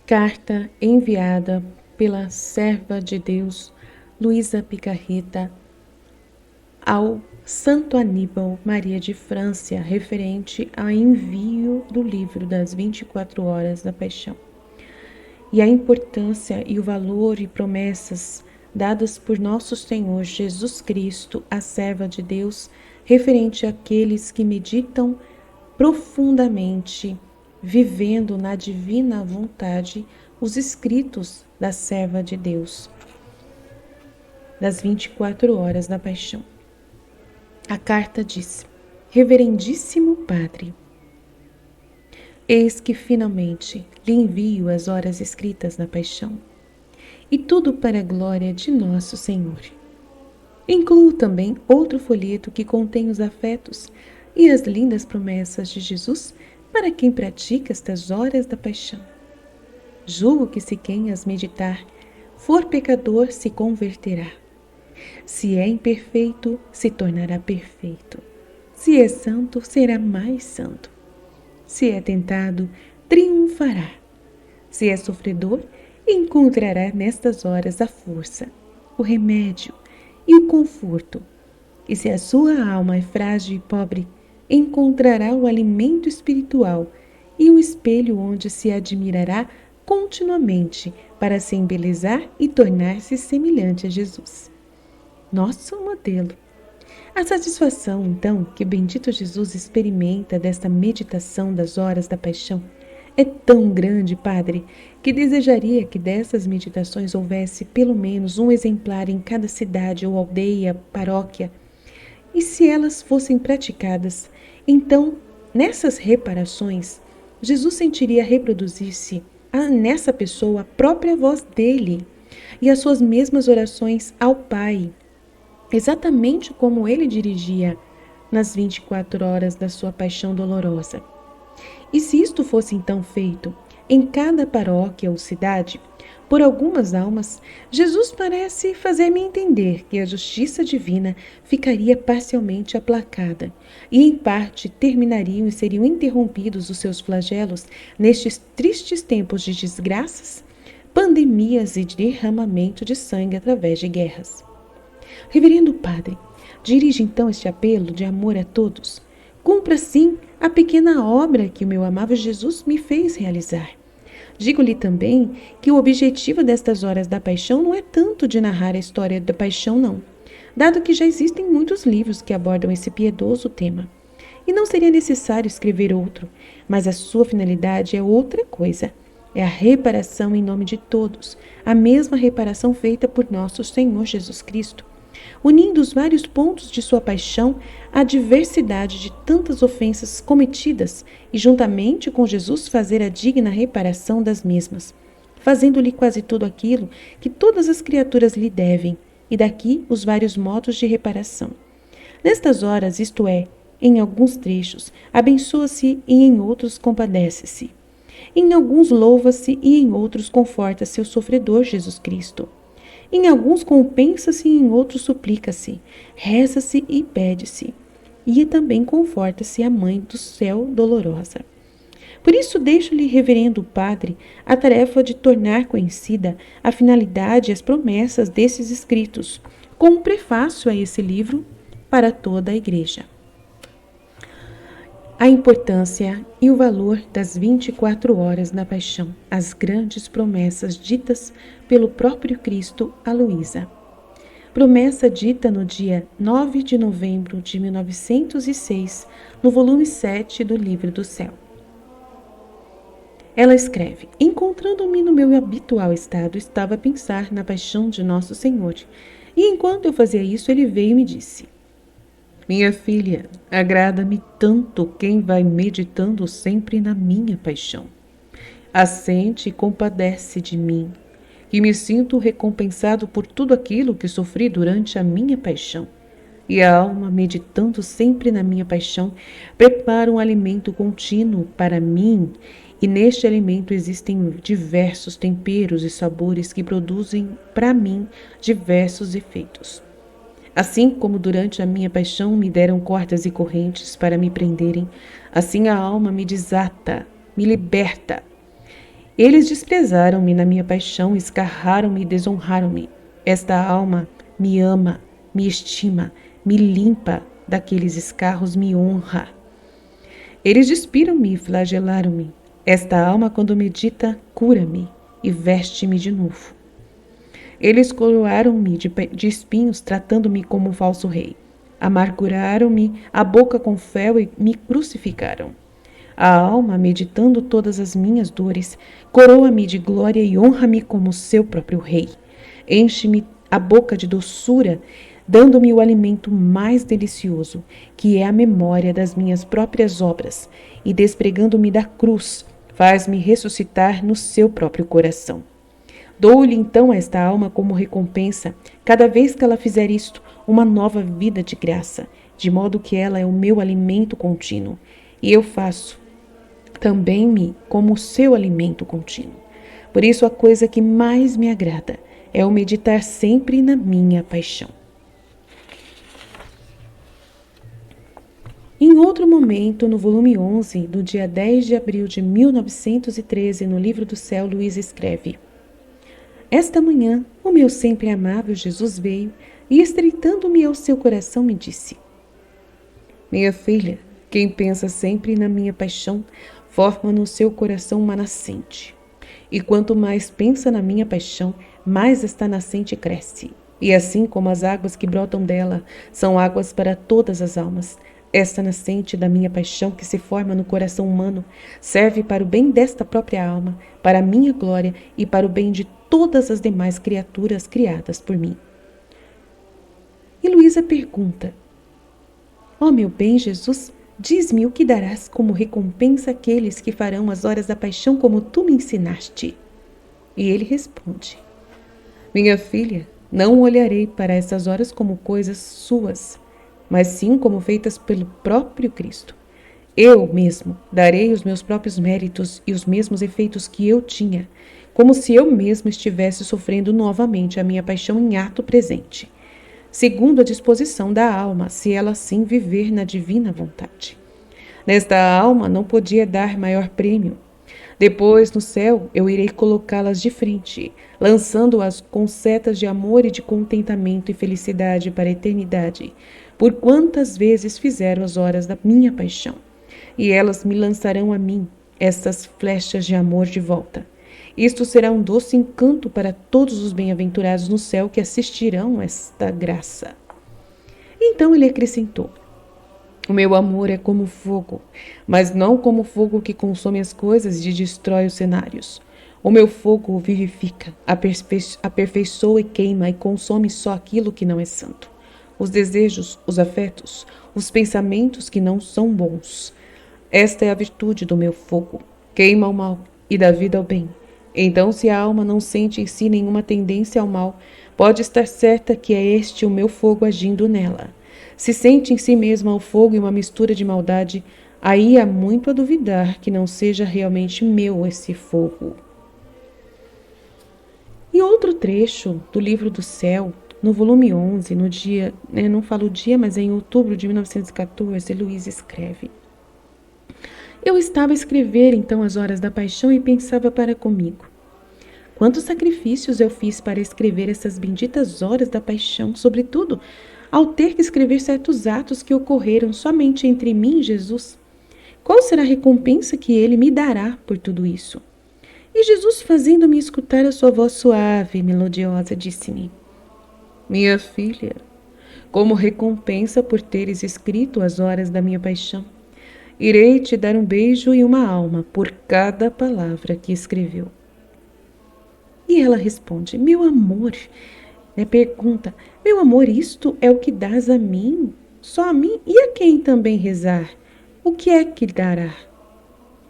Carta enviada pela serva de Deus Luísa Picarreta ao Santo Aníbal Maria de França, referente ao envio do livro das 24 horas da Paixão, e a importância e o valor e promessas dadas por nosso Senhor Jesus Cristo, a serva de Deus, referente àqueles que meditam profundamente, vivendo na divina vontade, os escritos da serva de Deus, das 24 horas da Paixão. A carta diz: Reverendíssimo Padre, eis que finalmente lhe envio as horas escritas da Paixão, e tudo para a glória de nosso Senhor. Incluo também outro folheto que contém os afetos e as lindas promessas de Jesus para quem pratica estas horas da Paixão. Julgo que se quem as meditar for pecador, se converterá. Se é imperfeito, se tornará perfeito. Se é santo, será mais santo. Se é tentado, triunfará. Se é sofredor, encontrará nestas horas a força, o remédio e o conforto. E se a sua alma é frágil e pobre, encontrará o alimento espiritual e um espelho onde se admirará continuamente para se embelezar e tornar-se semelhante a Jesus, nosso modelo. A satisfação, então, que bendito Jesus experimenta desta meditação das horas da Paixão é tão grande, Padre, que desejaria que dessas meditações houvesse pelo menos um exemplar em cada cidade ou aldeia, paróquia. E se elas fossem praticadas, então, nessas reparações, Jesus sentiria reproduzir-se nessa pessoa a própria voz dele e as suas mesmas orações ao Pai, exatamente como ele dirigia nas 24 horas da sua paixão dolorosa. E se isto fosse então feito em cada paróquia ou cidade, por algumas almas, Jesus parece fazer-me entender que a justiça divina ficaria parcialmente aplacada e, em parte, terminariam e seriam interrompidos os seus flagelos nestes tristes tempos de desgraças, pandemias e derramamento de sangue através de guerras. Reverendo Padre, dirige então este apelo de amor a todos. Cumpra, sim, a pequena obra que o meu amável Jesus me fez realizar. Digo-lhe também que o objetivo destas horas da paixão não é tanto de narrar a história da paixão, não, dado que já existem muitos livros que abordam esse piedoso tema. E não seria necessário escrever outro, mas a sua finalidade é outra coisa. É a reparação em nome de todos, a mesma reparação feita por nosso Senhor Jesus Cristo, unindo os vários pontos de sua paixão à diversidade de tantas ofensas cometidas e juntamente com Jesus fazer a digna reparação das mesmas, fazendo-lhe quase tudo aquilo que todas as criaturas lhe devem, e daqui os vários modos de reparação. Nestas horas, isto é, em alguns trechos, abençoa-se e em outros compadece-se. Em alguns louva-se e em outros conforta-se o sofredor Jesus Cristo. Em alguns compensa-se e em outros suplica-se, reza-se e pede-se, e também conforta-se a Mãe do Céu dolorosa. Por isso deixo-lhe, reverendo Padre, a tarefa de tornar conhecida a finalidade e as promessas desses escritos, com um prefácio a esse livro para toda a Igreja. A importância e o valor das 24 horas da paixão, as grandes promessas ditas pelo próprio Cristo a Luísa. Promessa dita no dia 9 de novembro de 1906, no volume 7 do Livro do Céu. Ela escreve: encontrando-me no meu habitual estado, estava a pensar na paixão de Nosso Senhor, e enquanto eu fazia isso, ele veio e me disse: minha filha, agrada-me tanto quem vai meditando sempre na minha paixão. Assente e compadece de mim, que me sinto recompensado por tudo aquilo que sofri durante a minha paixão. E a alma, meditando sempre na minha paixão, prepara um alimento contínuo para mim, e neste alimento existem diversos temperos e sabores que produzem para mim diversos efeitos. Assim como durante a minha paixão me deram cordas e correntes para me prenderem, assim a alma me desata, me liberta Eles desprezaram-me na minha paixão, escarraram-me e desonraram-me. Esta alma me ama, me estima, me limpa daqueles escarros, me honra. Eles despiram-me e flagelaram-me. Esta alma, quando medita, cura-me e veste-me de novo. Eles coroaram-me de espinhos, tratando-me como um falso rei. Amarguraram-me a boca com fel e me crucificaram. A alma, meditando todas as minhas dores, coroa-me de glória e honra-me como seu próprio rei. Enche-me a boca de doçura, dando-me o alimento mais delicioso, que é a memória das minhas próprias obras, e despregando-me da cruz, faz-me ressuscitar no seu próprio coração. Dou-lhe então a esta alma como recompensa, cada vez que ela fizer isto, uma nova vida de graça, de modo que ela é o meu alimento contínuo, e eu faço também-me como o seu alimento contínuo. Por isso a coisa que mais me agrada é o meditar sempre na minha paixão. Em outro momento, no volume 11, do dia 10 de abril de 1913, no Livro do Céu, Luísa escreve: Esta manhã, o meu sempre amável Jesus veio e, estreitando-me ao seu coração, me disse: Minha filha, quem pensa sempre na minha paixão, forma no seu coração uma nascente. E quanto mais pensa na minha paixão, mais esta nascente cresce. E assim como as águas que brotam dela são águas para todas as almas, esta nascente da minha paixão que se forma no coração humano serve para o bem desta própria alma, para a minha glória e para o bem de todas as demais criaturas criadas por mim. E Luísa pergunta: Ó meu bem Jesus, diz-me o que darás como recompensa àqueles que farão as horas da paixão como tu me ensinaste. E ele responde: Minha filha, não olharei para essas horas como coisas suas, mas sim como feitas pelo próprio Cristo. Eu mesmo darei os meus próprios méritos e os mesmos efeitos que eu tinha, como se eu mesmo estivesse sofrendo novamente a minha paixão em ato presente, segundo a disposição da alma, se ela assim viver na divina vontade. Nesta alma não podia dar maior prêmio. Depois, no céu, eu irei colocá-las de frente, lançando-as com setas de amor e de contentamento e felicidade para a eternidade, por quantas vezes fizeram as horas da minha paixão. E elas me lançarão a mim estas flechas de amor de volta. Isto será um doce encanto para todos os bem-aventurados no céu que assistirão a esta graça. Então ele acrescentou: O meu amor é como fogo, mas não como fogo que consome as coisas e destrói os cenários. O meu fogo o vivifica, aperfeiçoa e queima e consome só aquilo que não é santo. Os desejos, os afetos, os pensamentos que não são bons. Esta é a virtude do meu fogo. Queima o mal e dá vida ao bem. Então, se a alma não sente em si nenhuma tendência ao mal, pode estar certa que é este o meu fogo agindo nela. Se sente em si mesma o fogo e uma mistura de maldade, aí há muito a duvidar que não seja realmente meu esse fogo. E outro trecho do Livro do Céu, no volume 11, no dia, não falo o dia, mas é em outubro de 1914, Luísa escreve: Eu estava a escrever então as horas da paixão e pensava para comigo: quantos sacrifícios eu fiz para escrever essas benditas horas da paixão, sobretudo ao ter que escrever certos atos que ocorreram somente entre mim e Jesus. Qual será a recompensa que ele me dará por tudo isso? E Jesus, fazendo-me escutar a sua voz suave e melodiosa, disse-me: Minha filha, como recompensa por teres escrito as horas da minha paixão, irei te dar um beijo e uma alma por cada palavra que escreveu. E ela responde: Meu amor, pergunta: Meu amor, isto é o que dás a mim? Só a mim? E a quem também rezar? O que é que dará?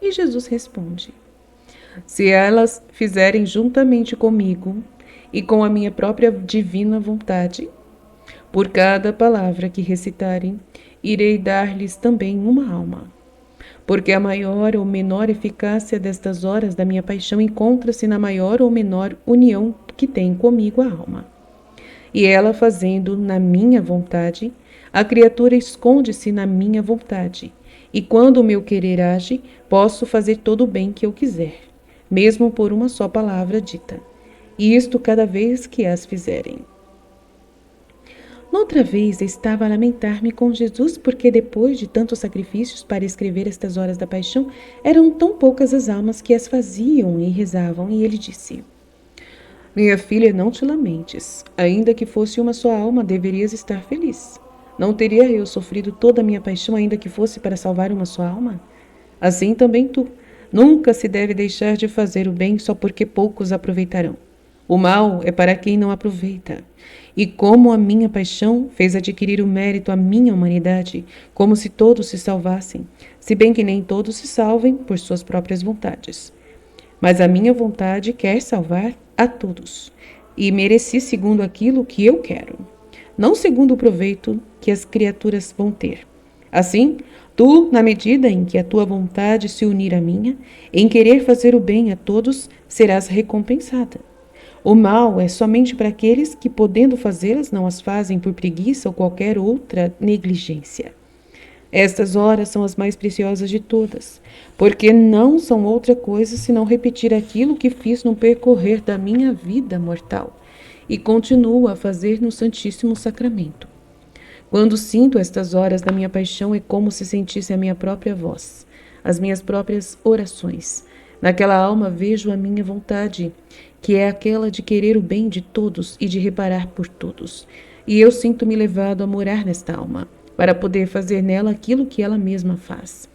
E Jesus responde: Se elas fizerem juntamente comigo e com a minha própria divina vontade, por cada palavra que recitarem, irei dar-lhes também uma alma. Porque a maior ou menor eficácia destas horas da minha paixão encontra-se na maior ou menor união que tem comigo a alma. E ela fazendo na minha vontade, a criatura esconde-se na minha vontade. E quando o meu querer age, posso fazer todo o bem que eu quiser. mesmo por uma só palavra dita, e isto cada vez que as fizerem. Noutra vez estava a lamentar-me com Jesus, porque depois de tantos sacrifícios para escrever estas horas da paixão, eram tão poucas as almas que as faziam e rezavam, e ele disse: Minha filha, não te lamentes. Ainda que fosse uma só alma, deverias estar feliz. Não teria eu sofrido toda a minha paixão, ainda que fosse para salvar uma só alma? Assim também tu. Nunca se deve deixar de fazer o bem só porque poucos aproveitarão. O mal é para quem não aproveita. E como a minha paixão fez adquirir o mérito à minha humanidade, como se todos se salvassem, se bem que nem todos se salvem por suas próprias vontades. Mas a minha vontade quer salvar a todos, e mereci segundo aquilo que eu quero, não segundo o proveito que as criaturas vão ter. Assim, tu, na medida em que a tua vontade se unir à minha, em querer fazer o bem a todos, serás recompensada. O mal é somente para aqueles que, podendo fazê-las, não as fazem por preguiça ou qualquer outra negligência. Estas horas são as mais preciosas de todas, porque não são outra coisa senão repetir aquilo que fiz no percorrer da minha vida mortal e continuo a fazer no Santíssimo Sacramento. Quando sinto estas horas da minha paixão, é como se sentisse a minha própria voz, as minhas próprias orações. Naquela alma vejo a minha vontade, que é aquela de querer o bem de todos e de reparar por todos. E eu sinto-me levado a morar nesta alma, para poder fazer nela aquilo que ela mesma faz.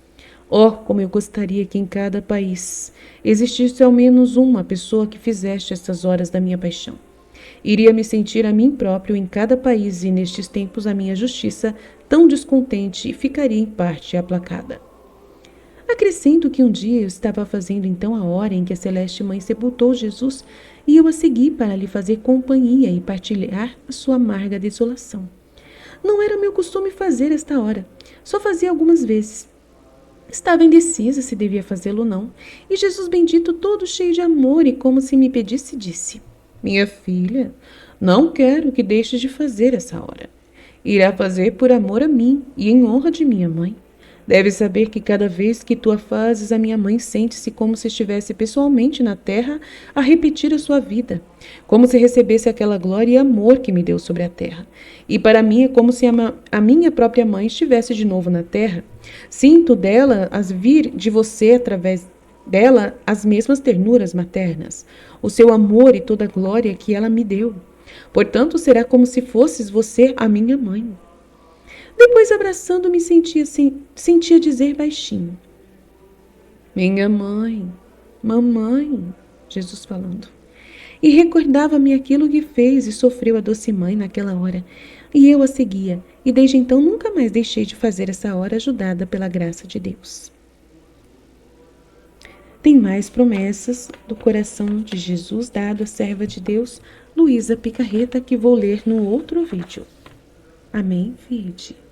Oh, como eu gostaria que em cada país existisse ao menos uma pessoa que fizesse estas horas da minha paixão. Iria me sentir a mim próprio em cada país e nestes tempos a minha justiça tão descontente ficaria em parte aplacada. Acrescento que um dia eu estava fazendo então a hora em que a Celeste Mãe sepultou Jesus e eu a segui para lhe fazer companhia e partilhar a sua amarga desolação. Não era meu costume fazer esta hora, só fazia algumas vezes. Estava indecisa se devia fazê-lo ou não, e Jesus bendito, todo cheio de amor e como se me pedisse, disse: Minha filha, não quero que deixes de fazer essa hora. Irá fazer por amor a mim e em honra de minha mãe. Deves saber que cada vez que tu a fazes, a minha mãe sente-se como se estivesse pessoalmente na terra a repetir a sua vida, como se recebesse aquela glória e amor que me deu sobre a terra. E para mim é como se a minha própria mãe estivesse de novo na terra. Sinto dela as vir de você através dela as mesmas ternuras maternas, o seu amor e toda a glória que ela me deu. Portanto, será como se fosses você a minha mãe. Depois, abraçando-me, sentia dizer baixinho: Minha mãe, mamãe, Jesus falando. E recordava-me aquilo que fez e sofreu a doce mãe naquela hora. E eu a seguia, e desde então nunca mais deixei de fazer essa hora ajudada pela graça de Deus. Tem mais promessas do coração de Jesus dado à serva de Deus, Luísa Picarreta, que vou ler no outro vídeo. Amém, Vide.